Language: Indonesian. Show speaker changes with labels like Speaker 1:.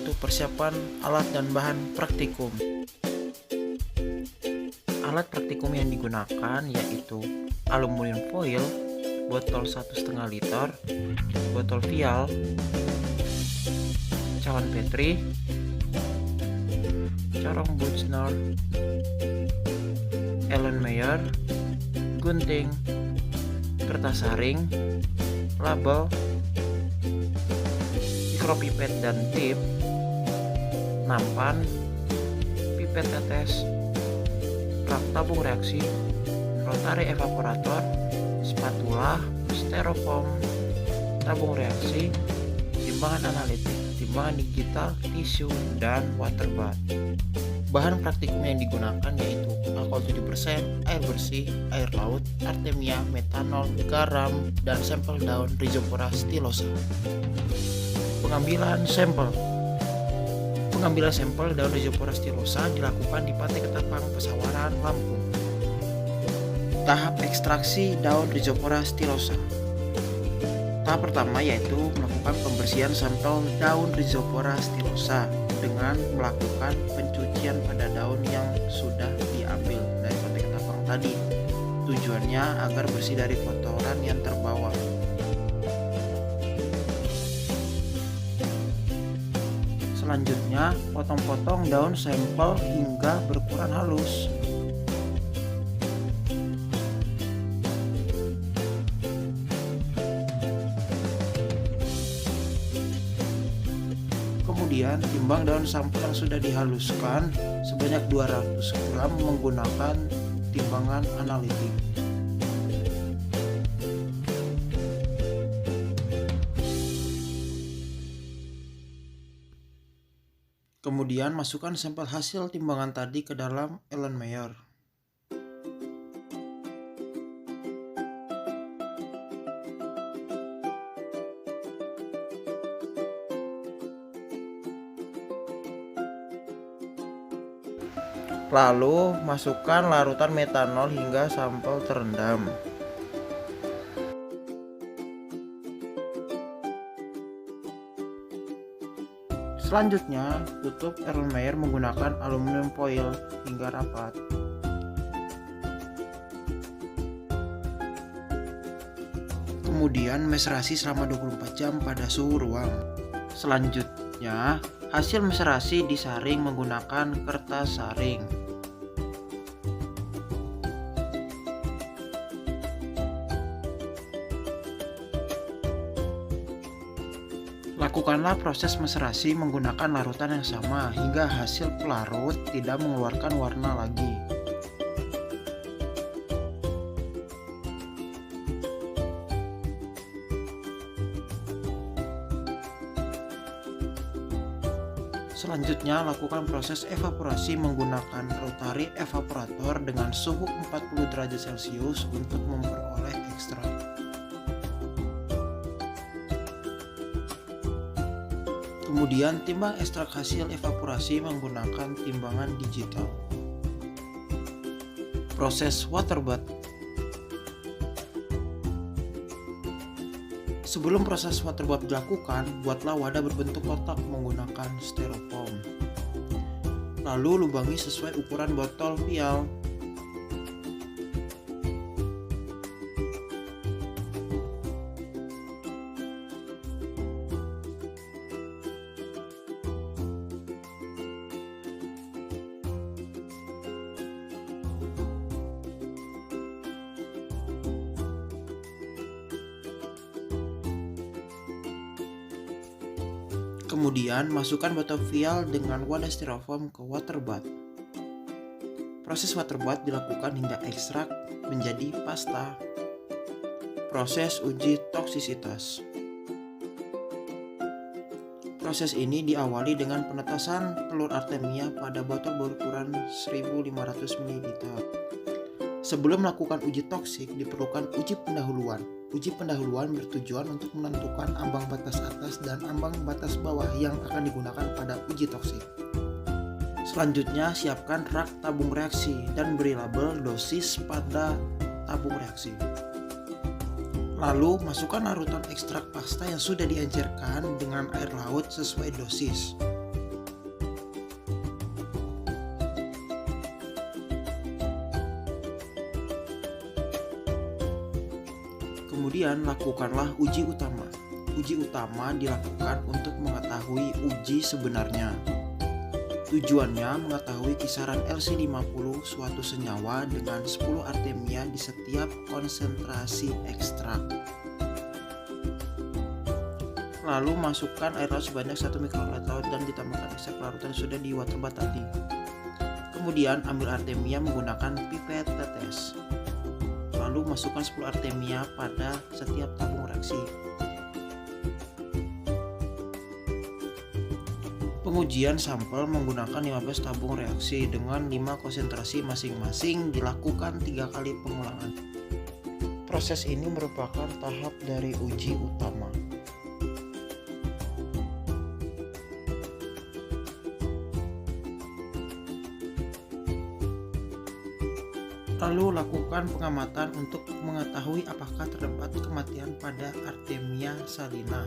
Speaker 1: untuk persiapan alat dan bahan praktikum. Alat praktikum yang digunakan yaitu aluminium foil, botol 1,5 liter, botol vial, cawan Petri, corong Buchner, Erlenmeyer, gunting, kertas saring, label, mikropipet dan tip, nampan, pipet tetes, rak tabung reaksi, rotary evaporator, spatula, styrofoam, tabung reaksi, timbangan analitik, timbangan digital, tisu, dan water bath. Bahan praktikum yang digunakan yaitu alkohol 7%, air bersih, air laut, artemia, metanol, garam, dan sampel daun Rhizophora stylosa. Pengambilan sampel daun Rhizophora stylosa dilakukan di Pantai Ketapang, Pesawaran, Lampung. Tahap ekstraksi daun Rhizophora stylosa. Tahap pertama yaitu melakukan pembersihan sampel daun Rhizophora stylosa dengan melakukan pencucian pada daun yang sudah diambil dari Pantai Ketapang tadi. Tujuannya agar bersih dari kotoran yang terbawa. Selanjutnya, potong-potong daun sampel hingga berukuran halus. Kemudian, timbang daun sampel yang sudah dihaluskan sebanyak 200 gram menggunakan timbangan analitik. Kemudian masukkan sampel hasil timbangan tadi ke dalam Erlenmeyer. Lalu masukkan larutan metanol hingga sampel terendam. Selanjutnya, tutup Erlenmeyer menggunakan aluminium foil hingga rapat. Kemudian meserasi selama 24 jam pada suhu ruang. Selanjutnya, hasil meserasi disaring menggunakan kertas saring. Lakukanlah proses meserasi menggunakan larutan yang sama hingga hasil pelarut tidak mengeluarkan warna lagi. Selanjutnya, lakukan proses evaporasi menggunakan rotary evaporator dengan suhu 40 derajat Celcius untuk memperoleh ekstrak. Kemudian, timbang ekstrak hasil evaporasi menggunakan timbangan digital. Proses water bath. Sebelum proses water bath dilakukan, buatlah wadah berbentuk kotak menggunakan styrofoam. Lalu lubangi sesuai ukuran botol vial. Kemudian, masukkan botol vial dengan wadah styrofoam ke water bath. Proses water bath dilakukan hingga ekstrak menjadi pasta. Proses uji toksisitas. Proses ini diawali dengan penetasan telur artemia pada botol berukuran 1500 ml. Sebelum melakukan uji toksik, diperlukan uji pendahuluan. Uji pendahuluan bertujuan untuk menentukan ambang batas atas dan ambang batas bawah yang akan digunakan pada uji toksik. Selanjutnya, siapkan rak tabung reaksi dan beri label dosis pada tabung reaksi. Lalu, masukkan larutan ekstrak pasta yang sudah diencerkan dengan air laut sesuai dosis. Kemudian lakukanlah uji utama. Uji utama dilakukan untuk mengetahui uji sebenarnya. Tujuannya mengetahui kisaran LC50 suatu senyawa dengan 10 artemia di setiap konsentrasi ekstrak. Lalu masukkan air laut sebanyak 1 mikrolit laut dan ditambahkan ekstrak larutan sudah di water bath tadi. Kemudian ambil artemia menggunakan pipet tetes. Lalu masukkan 10 artemia pada setiap tabung reaksi. Pengujian sampel menggunakan 15 tabung reaksi dengan 5 konsentrasi masing-masing dilakukan 3 kali pengulangan. Proses ini merupakan tahap dari uji utama. Lalu lakukan pengamatan untuk mengetahui apakah terdapat kematian pada Artemia salina.